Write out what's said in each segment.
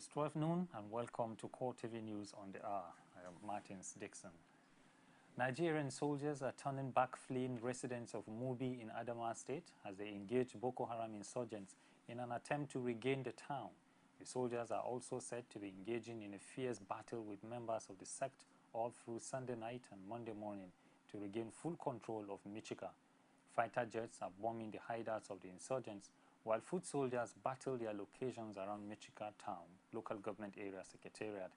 It's 12 noon and welcome to CoreTV News on the Hour. I am Martins Dixon. Nigerian soldiers are turning back fleeing residents of Mubi in Adamawa State as they engage Boko Haram insurgents in an attempt to regain the town. The soldiers are also said to be engaging in a fierce battle with members of the sect all through Sunday night and Monday morning to regain full control of Michika. Fighter jets are bombing the hideouts of the insurgents, while foot soldiers battle their locations around Michika Town, local government area secretariat.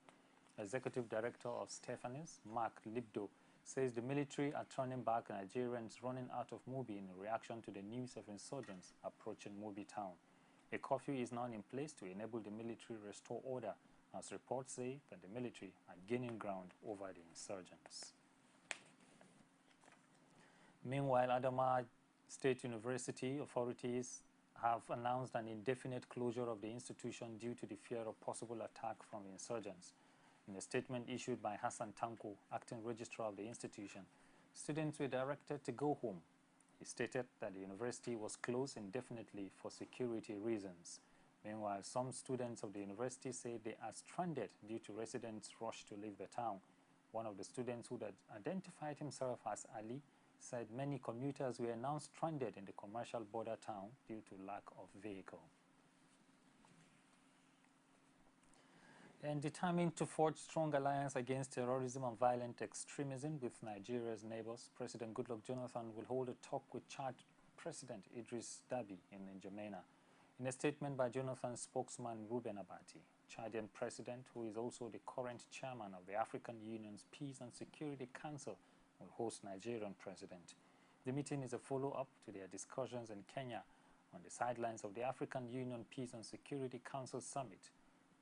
Executive Director of Stephanis, Mark Libdo, says the military are turning back Nigerians running out of Mubi in reaction to the news of insurgents approaching Mubi Town. A curfew is now in place to enable the military restore order, as reports say that the military are gaining ground over the insurgents. Meanwhile, Adamawa State University authorities have announced an indefinite closure of the institution due to the fear of possible attack from the insurgents. In a statement issued by Hassan Tanko, acting registrar of the institution, students were directed to go home. He stated that the university was closed indefinitely for security reasons. Meanwhile, some students of the university say they are stranded due to residents' rush to leave the town. One of the students who had identified himself as Ali said many commuters were now stranded in the commercial border town due to lack of vehicle. And determined to forge strong alliance against terrorism and violent extremism with Nigeria's neighbors, President Goodluck Jonathan will hold a talk with Chad President Idris Deby in N'Djamena. In a statement by Jonathan's spokesman Ruben Abati, Chadian President, who is also the current chairman of the African Union's Peace and Security Council, will host Nigerian President. The meeting is a follow-up to their discussions in Kenya on the sidelines of the African Union Peace and Security Council Summit.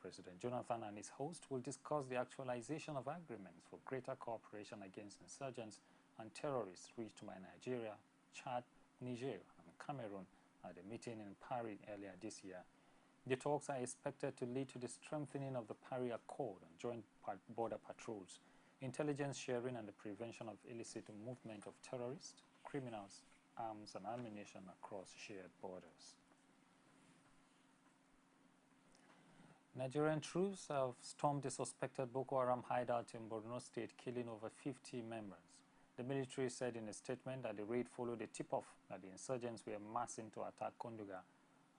President Jonathan and his host will discuss the actualization of agreements for greater cooperation against insurgents and terrorists reached by Nigeria, Chad, Niger, and Cameroon at a meeting in Paris earlier this year. The talks are expected to lead to the strengthening of the Paris Accord and joint border patrols, intelligence sharing, and the prevention of illicit movement of terrorists, criminals, arms, and ammunition across shared borders. Nigerian troops have stormed the suspected Boko Haram hideout in Borno State, killing over 50 members. The military said in a statement that the raid followed a tip-off that the insurgents were massing to attack Konduga.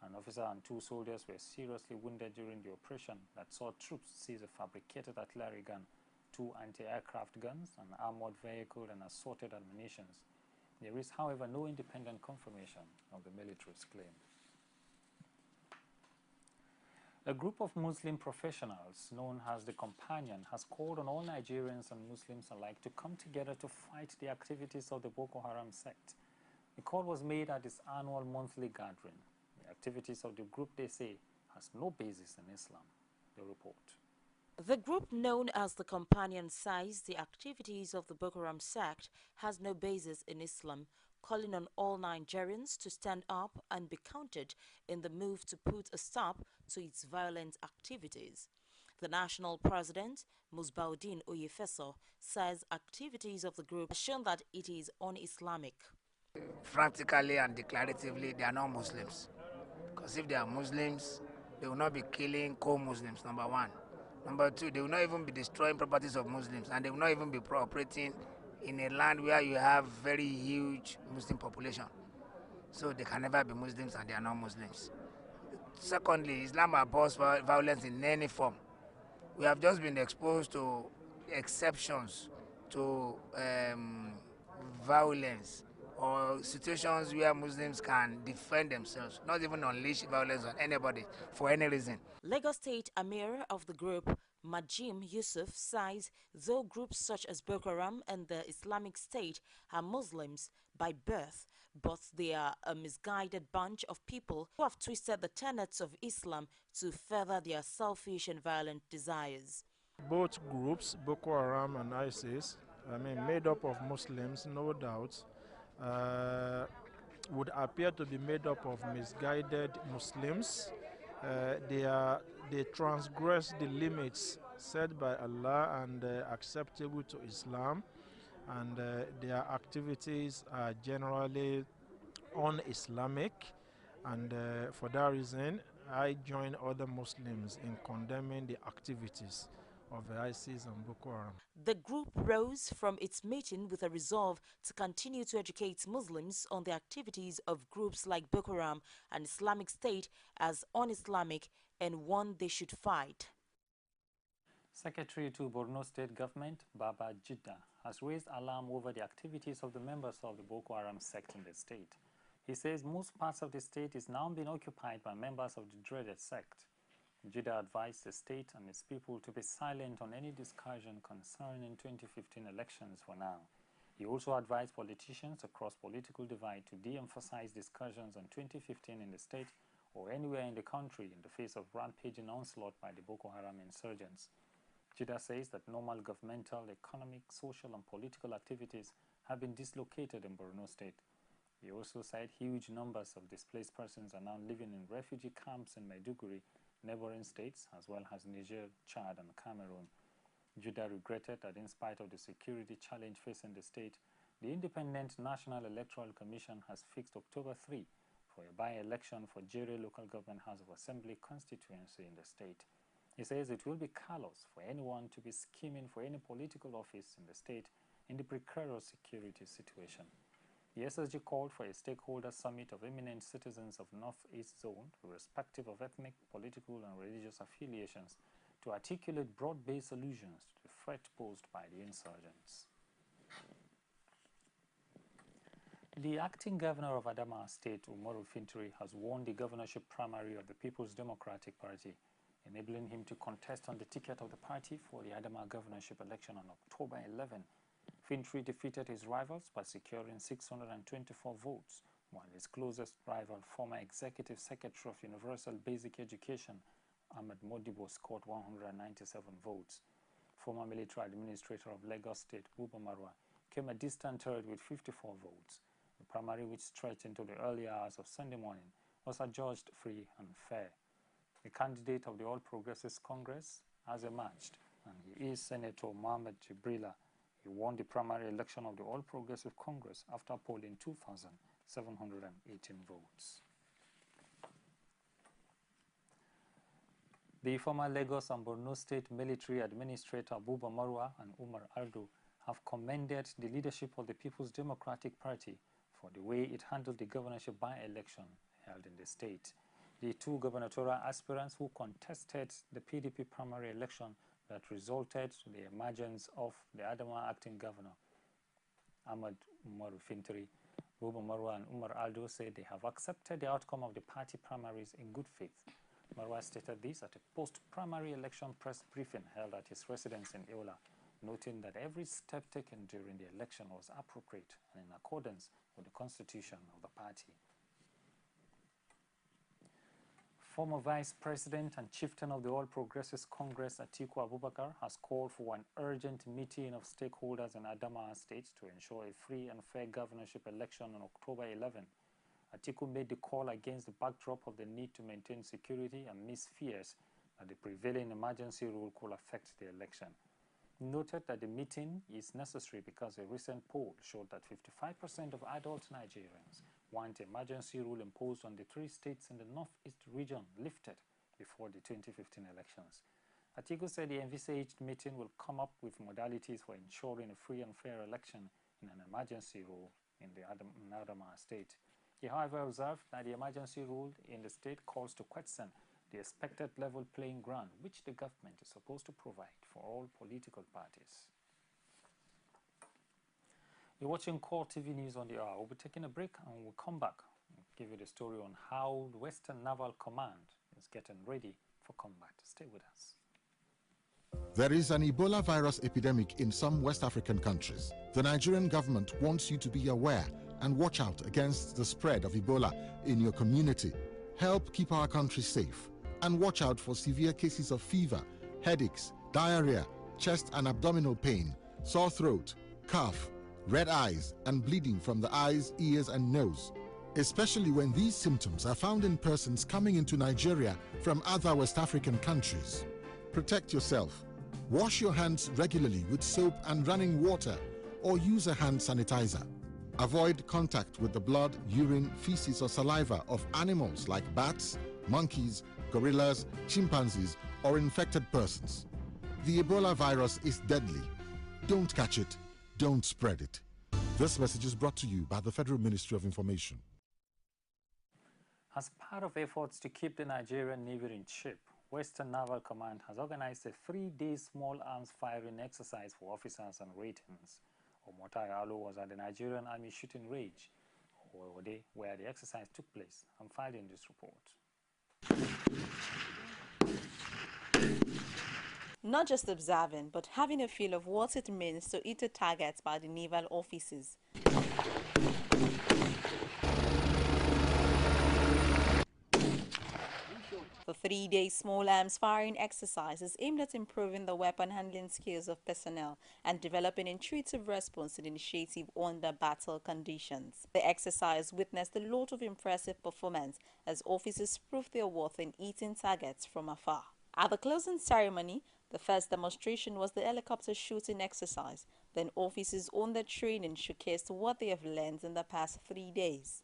An officer and two soldiers were seriously wounded during the operation that saw troops seize a fabricated artillery gun, 2 anti-aircraft guns, an armored vehicle, and assorted ammunition. There is, however, no independent confirmation of the military's claim. A group of Muslim professionals known as the Companion has called on all Nigerians and Muslims alike to come together to fight the activities of the Boko Haram sect. The call was made at its annual monthly gathering. The activities of the group, they say, has no basis in Islam. The report. The group known as the Companion says the activities of the Boko Haram sect has no basis in Islam, calling on all Nigerians to stand up and be counted in the move to put a stop to its violent activities. The national president, Musbauddin Oyefeso, says activities of the group have shown that it is un-Islamic. Practically and declaratively, they are not Muslims. Because if they are Muslims, they will not be killing co-Muslims, number one. Number two, they will not even be destroying properties of Muslims, and they will not even be operating in a land where you have very huge Muslim population. So they can never be Muslims, and they are not Muslims. Secondly, Islam abhors violence in any form. We have just been exposed to exceptions to violence or situations where Muslims can defend themselves, not even unleash violence on anybody for any reason. Lagos State Amir of the group, Majim Yusuf, says though groups such as Boko Haram and the Islamic State are Muslims by birth, but they are a misguided bunch of people who have twisted the tenets of Islam to further their selfish and violent desires. Both groups, Boko Haram and ISIS, made up of Muslims, no doubt, would appear to be made up of misguided Muslims. They transgress the limits set by Allah and acceptable to Islam, and their activities are generally un-Islamic, and for that reason I join other Muslims in condemning the activities of ISIS and Boko Haram. The group rose from its meeting with a resolve to continue to educate Muslims on the activities of groups like Boko Haram and Islamic State as un-Islamic and one they should fight. Secretary to Borno State Government, Baba Jidda, has raised alarm over the activities of the members of the Boko Haram sect in the state. He says most parts of the state is now being occupied by members of the dreaded sect. Jidda advised the state and its people to be silent on any discussion concerning 2015 elections for now. He also advised politicians across political divide to de-emphasize discussions on 2015 in the state or anywhere in the country in the face of rampaging onslaught by the Boko Haram insurgents. Jidda says that normal governmental, economic, social and political activities have been dislocated in Borno State. He also said huge numbers of displaced persons are now living in refugee camps in Maiduguri, neighboring states, as well as Niger, Chad and Cameroon. Jidda regretted that in spite of the security challenge facing the state, the Independent National Electoral Commission has fixed October 3 for a by-election for Jere Local Government House of Assembly constituency in the state. He says it will be callous for anyone to be scheming for any political office in the state in the precarious security situation. The SSG called for a stakeholder summit of eminent citizens of Northeast Zone, irrespective of ethnic, political and religious affiliations, to articulate broad-based solutions to the threat posed by the insurgents. The acting governor of Adamawa State, Umaru Fintiri, has won the governorship primary of the People's Democratic Party, enabling him to contest on the ticket of the party for the Adamawa governorship election on October 11. Fintiri defeated his rivals by securing 624 votes, while his closest rival, former Executive Secretary of Universal Basic Education, Ahmed Modibo, scored 197 votes. Former military administrator of Lagos State, Buba Marwa, came a distant third with 54 votes. The primary, which stretched into the early hours of Sunday morning, was adjudged free and fair. The candidate of the All Progressives Congress has emerged, and he is Senator Mohamed Jibrila. He won the primary election of the All Progressive Congress after polling 2,718 votes. The former Lagos and Borno State military administrator Buba Marwa and Umar Aldo have commended the leadership of the People's Democratic Party for the way it handled the governorship by-election held in the state. The two gubernatorial aspirants who contested the PDP primary election that resulted in the emergence of the Adamawa acting governor, Ahmed Umaru Fintiri, Buba Marwa and Umar Aldo said they have accepted the outcome of the party primaries in good faith. Marwa stated this at a post-primary election press briefing held at his residence in Eola, noting that every step taken during the election was appropriate and in accordance with the constitution of the party. Former Vice President and Chieftain of the All Progressives Congress, Atiku Abubakar, has called for an urgent meeting of stakeholders in Adamawa State to ensure a free and fair governorship election on October 11. Atiku made the call against the backdrop of the need to maintain security and amidst fears that the prevailing emergency rule could affect the election. He noted that the meeting is necessary because a recent poll showed that 55% of adult Nigerians want emergency rule imposed on the 3 states in the Northeast region lifted before the 2015 elections. Atiku said the envisaged meeting will come up with modalities for ensuring a free and fair election in an emergency rule in the Adamawa State. He, however, observed that the emergency rule in the state calls to question the expected level playing ground which the government is supposed to provide for all political parties. You're watching CoreTV News on the Hour. We'll be taking a break and we'll come back and give you the story on how the Western Naval Command is getting ready for combat. Stay with us. There is an Ebola virus epidemic in some West African countries. The Nigerian government wants you to be aware and watch out against the spread of Ebola in your community. Help keep our country safe and watch out for severe cases of fever, headaches, diarrhea, chest and abdominal pain, sore throat, cough, red eyes and bleeding from the eyes, ears and nose, especially when these symptoms are found in persons coming into Nigeria from other West African countries. Protect yourself. Wash your hands regularly with soap and running water or use a hand sanitizer. Avoid contact with the blood, urine, feces or saliva of animals like bats, monkeys, gorillas, chimpanzees, or infected persons. The Ebola virus is deadly. Don't catch it. Don't spread it. This message is brought to you by the Federal Ministry of Information. As part of efforts to keep the Nigerian Navy in shape, Western Naval Command has organized a 3-day small arms firing exercise for officers and ratings. Omotayo Alo was at the Nigerian Army shooting range, where the exercise took place, and filed in this report. Not just observing, but having a feel of what it means to hit a target by the naval officers. The 3-day small arms firing exercise is aimed at improving the weapon handling skills of personnel and developing intuitive response and initiative under battle conditions. The exercise witnessed a lot of impressive performance as officers proved their worth in hitting targets from afar. At the closing ceremony, the first demonstration was the helicopter shooting exercise. Then officers on their training showcased what they have learned in the past 3 days.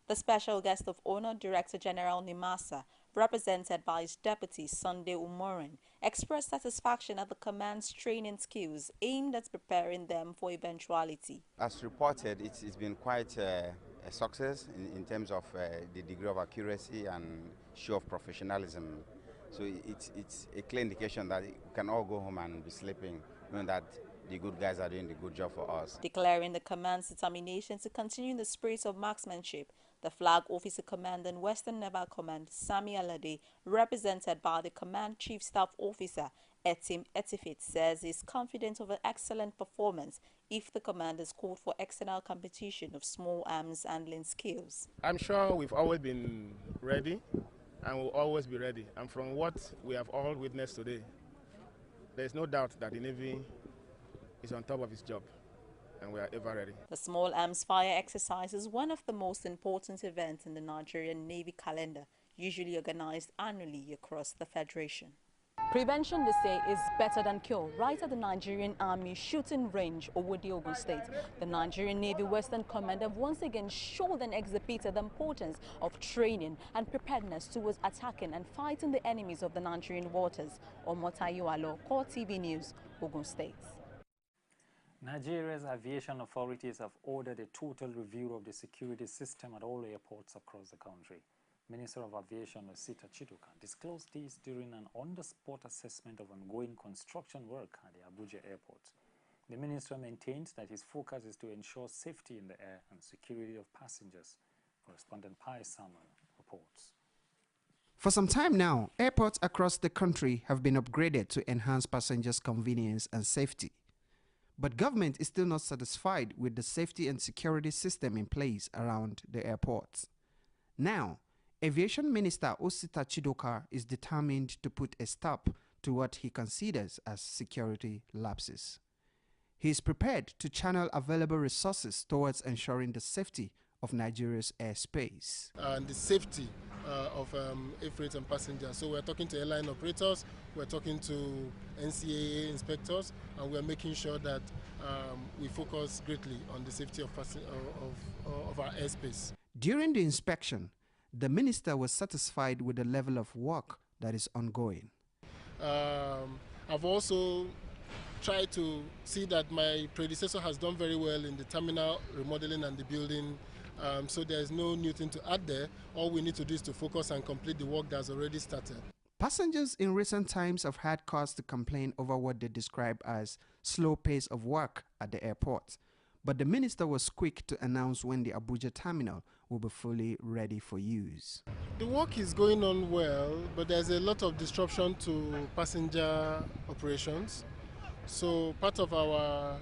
The special guest of honor, Director General Nimasa, represented by his deputy Sunday Umorin, expressed satisfaction at the command's training skills aimed at preparing them for eventuality. As reported, it's been quite a success in terms of the degree of accuracy and show of professionalism. So it's a clear indication that we can all go home and be sleeping, knowing that the good guys are doing the good job for us. Declaring the command's determination to continue in the spirit of marksmanship, the Flag Officer Commandant Western Naval Command, Sami Alade, represented by the Command Chief Staff Officer, Etim Etifit, says he is confident of an excellent performance if the command is called for external competition of small arms handling skills. I'm sure we've always been ready and will always be ready. And from what we have all witnessed today, there is no doubt that the Navy is on top of its job, and we are ever ready. The small arms fire exercise is one of the most important events in the Nigerian Navy calendar, usually organized annually across the Federation. Prevention, they say, is better than cure. Right at the Nigerian Army shooting range, Owodi, Ogun State, the Nigerian Navy Western Command have once again showed and exhibited the importance of training and preparedness towards attacking and fighting the enemies of the Nigerian waters. Omotayo Alo, CoreTV News, Ogun State. Nigeria's aviation authorities have ordered a total review of the security system at all airports across the country. Minister of Aviation Osita Chiduka disclosed this during an on-the-spot assessment of ongoing construction work at the Abuja airport. The minister maintained that his focus is to ensure safety in the air and security of passengers. Correspondent Pai Samuel reports. For some time now, airports across the country have been upgraded to enhance passengers' convenience and safety. But government is still not satisfied with the safety and security system in place around the airports. Now, Aviation Minister Osita Chidoka is determined to put a stop to what he considers as security lapses. He is prepared to channel available resources towards ensuring the safety of Nigeria's airspace. And the safety of air freight and passengers. So we're talking to airline operators, we're talking to NCAA inspectors, and we're making sure that we focus greatly on the safety of our airspace. During the inspection, the minister was satisfied with the level of work that is ongoing. I've also tried to see that my predecessor has done very well in the terminal remodeling and the building, so there's no new thing to add there. All we need to do is to focus and complete the work that's already started. Passengers in recent times have had cause to complain over what they describe as slow pace of work at the airport. But the minister was quick to announce when the Abuja terminal will be fully ready for use. The work is going on well, but there's a lot of disruption to passenger operations. So part of our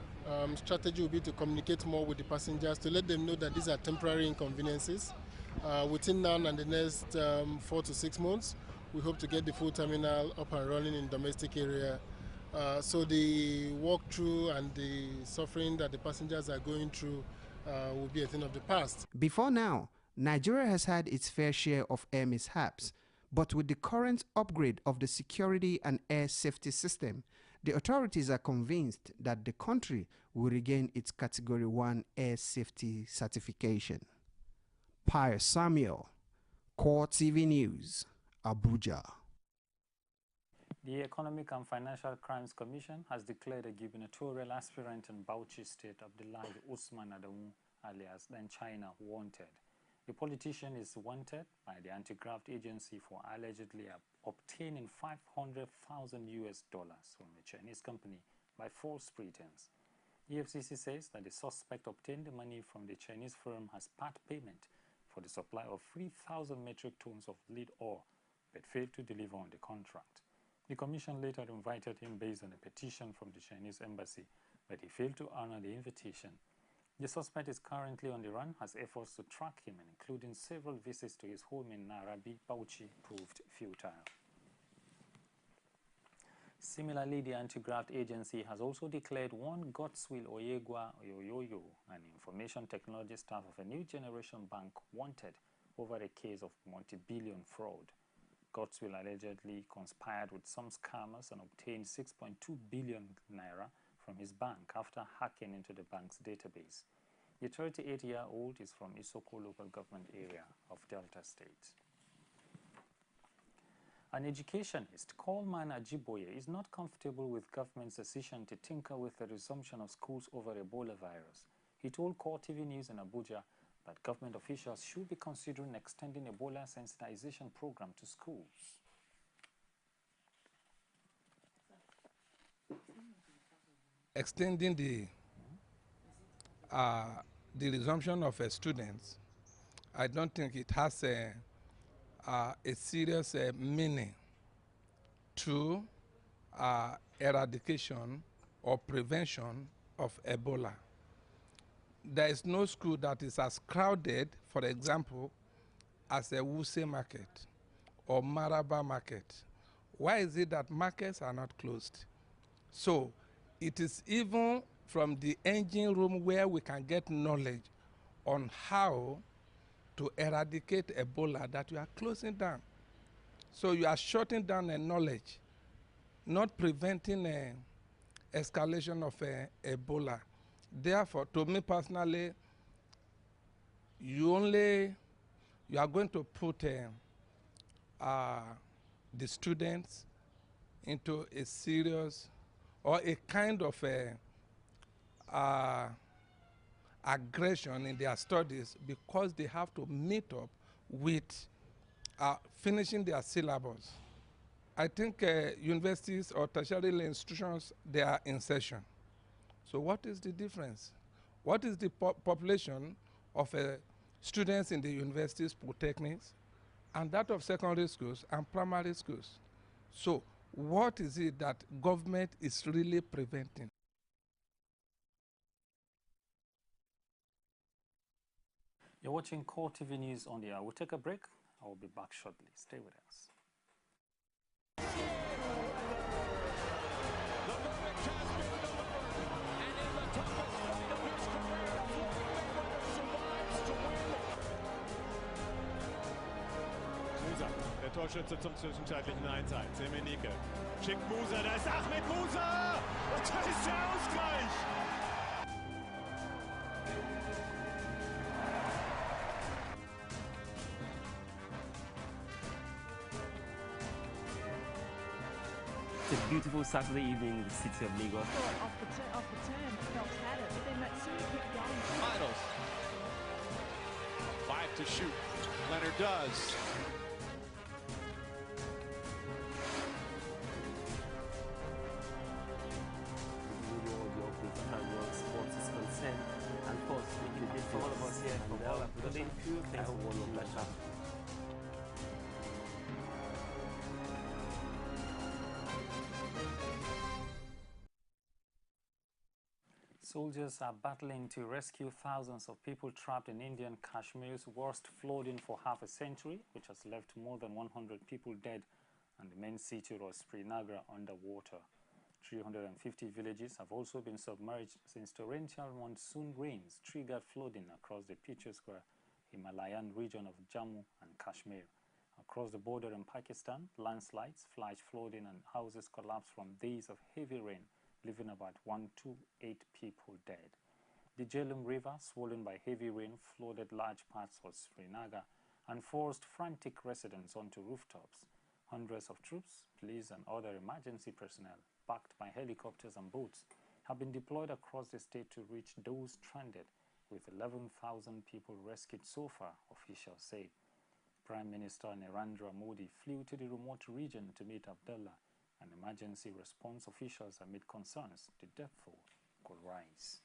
strategy will be to communicate more with the passengers to let them know that these are temporary inconveniences. Within now and the next 4 to 6 months, we hope to get the full terminal up and running in domestic area. So the walkthrough and the suffering that the passengers are going through will be a thing of the past. Before now, Nigeria has had its fair share of air mishaps, but with the current upgrade of the security and air safety system, the authorities are convinced that the country will regain its Category 1 air safety certification. Pius Samuel, CoreTV News, Abuja. The Economic and Financial Crimes Commission has declared a gubernatorial aspirant in Bauchi State, Abdullahi Usman Adamu, alias Then China, wanted. The politician is wanted by the anti-graft agency for allegedly obtaining $500,000 from a Chinese company by false pretense. The EFCC says that the suspect obtained the money from the Chinese firm as part payment for the supply of 3,000 metric tons of lead ore, but failed to deliver on the contract. The commission later invited him based on a petition from the Chinese embassy, but he failed to honor the invitation. The suspect is currently on the run as efforts to track him, including several visits to his home in Narabi, Bauchi, proved futile. Similarly, the anti-graft agency has also declared one Godswill Oyegwa Oyoyo, an information technology staff of a new generation bank, wanted over a case of multi-billion fraud. Godswill allegedly conspired with some scammers and obtained 6.2 billion naira from his bank after hacking into the bank's database. The 38-year-old is from Isoko local government area of Delta State. An educationist, Coleman Ajiboye, is not comfortable with government's decision to tinker with the resumption of schools over Ebola virus. He told CoreTV News in Abuja that government officials should be considering extending Ebola sensitization program to schools. Extending the resumption of students, I don't think it has a serious meaning to eradication or prevention of Ebola. There is no school that is as crowded, for example, as a Wuse market or Maraba market. Why is it that markets are not closed? So it is even from the engine room where we can get knowledge on how to eradicate Ebola that you are closing down. So you are shutting down a knowledge, not preventing an escalation of Ebola. Therefore, to me personally, you are going to put the students into a serious or a kind of aggression in their studies because they have to meet up with finishing their syllabus. I think universities or tertiary institutions, they are in session. So what is the difference? What is the population of students in the universities, polytechnics, and that of secondary schools and primary schools? So what is it that government is really preventing? You're watching CoreTV News on the air. We'll take a break. I will be back shortly. Stay with us. Der Torschütze zum zwischenzeitlichen 1:1. Semenike schickt Musa, da ist Ahmed Musa! Und da ist der Ausgleich! It's a beautiful Saturday evening in the city of Lagos. Off the turn, Phelps had it, but then Matsui kept going. Idols. 5 to shoot. Leonard does. And of course, making a difference for all of us here from all our production crew. Thanks for all your pleasure. Soldiers are battling to rescue thousands of people trapped in Indian Kashmir's worst flooding for half a century, which has left more than 100 people dead and the main city of Srinagar underwater. 350 villages have also been submerged since torrential monsoon rains triggered flooding across the picturesque Himalayan region of Jammu and Kashmir. Across the border in Pakistan, landslides, flash flooding and houses collapsed from days of heavy rain, leaving about 128 people dead. The Jhelum River, swollen by heavy rain, flooded large parts of Srinagar and forced frantic residents onto rooftops. Hundreds of troops, police and other emergency personnel, backed by helicopters and boats, have been deployed across the state to reach those stranded, with 11,000 people rescued so far, officials say. Prime Minister Narendra Modi flew to the remote region to meet Abdullah, and emergency response officials amid concerns the death toll could rise.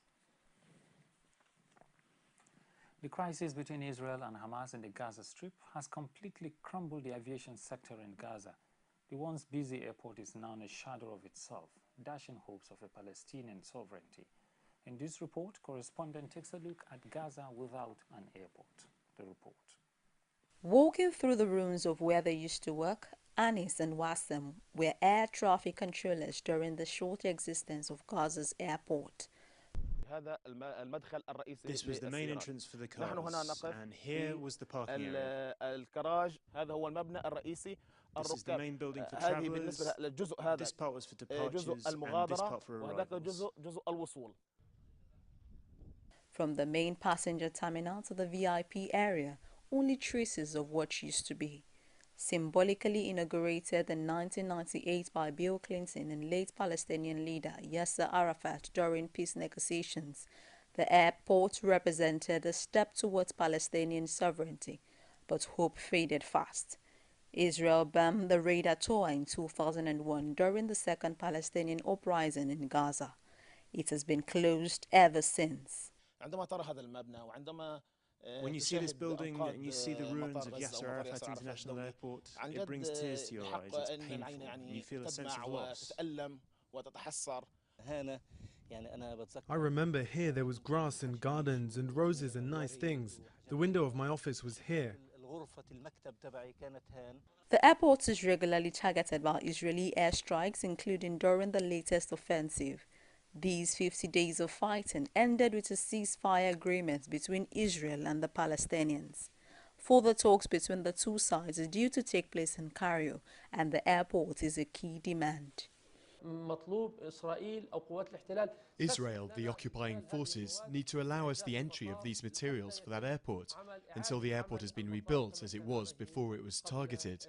The crisis between Israel and Hamas in the Gaza Strip has completely crumbled the aviation sector in Gaza. The once busy airport is now in a shadow of itself, dashing hopes of a Palestinian sovereignty. In this report, correspondent takes a look at Gaza without an airport. The report. Walking through the rooms of where they used to work, Anis and Wassem were air traffic controllers during the short existence of Gaza's airport. This was the main entrance for the cars, and here was the parking area. This is the main building for travellers. This part was for departures, and this part for arrivals. From the main passenger terminal to the VIP area, only traces of what used to be. Symbolically inaugurated in 1998 by Bill Clinton and late Palestinian leader Yasser Arafat during peace negotiations, the airport represented a step towards Palestinian sovereignty, but hope faded fast. Israel bombed the radar tower in 2001 during the second Palestinian uprising in Gaza. It has been closed ever since. When you see this building and you see the ruins of Yasser Arafat International Airport, it brings tears to your eyes. It's painful, and you feel a sense of loss. I remember here there was grass and gardens and roses and nice things. The window of my office was here. The airport is regularly targeted by Israeli airstrikes, including during the latest offensive. These 50 days of fighting ended with a ceasefire agreement between Israel and the Palestinians. Further talks between the two sides are due to take place in Cairo, and the airport is a key demand. Israel, the occupying forces, need to allow us the entry of these materials for that airport until the airport has been rebuilt as it was before it was targeted.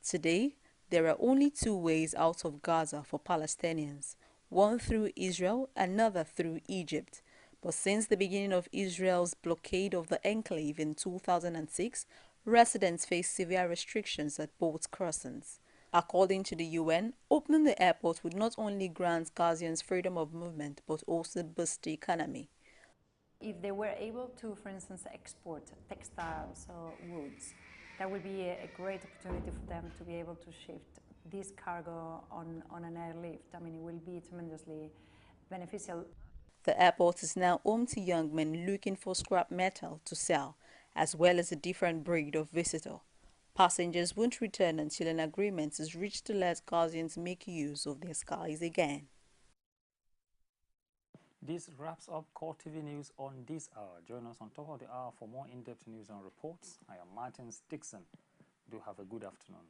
Today, there are only two ways out of Gaza for Palestinians, one through Israel, another through Egypt. But since the beginning of Israel's blockade of the enclave in 2006, residents face severe restrictions at both crossings. According to the UN, opening the airport would not only grant Gazians freedom of movement, but also boost the economy. If they were able to, for instance, export textiles or woods, that would be a great opportunity for them to be able to shift this cargo on an airlift. I mean, it will be tremendously beneficial. The airport is now home to young men looking for scrap metal to sell, as well as a different breed of visitor. Passengers won't return until an agreement is reached to let Gazians make use of their skies again. This wraps up CoreTV News on this hour. Join us on top of the hour for more in-depth news and reports. I am Martin Dixon. Do have a good afternoon.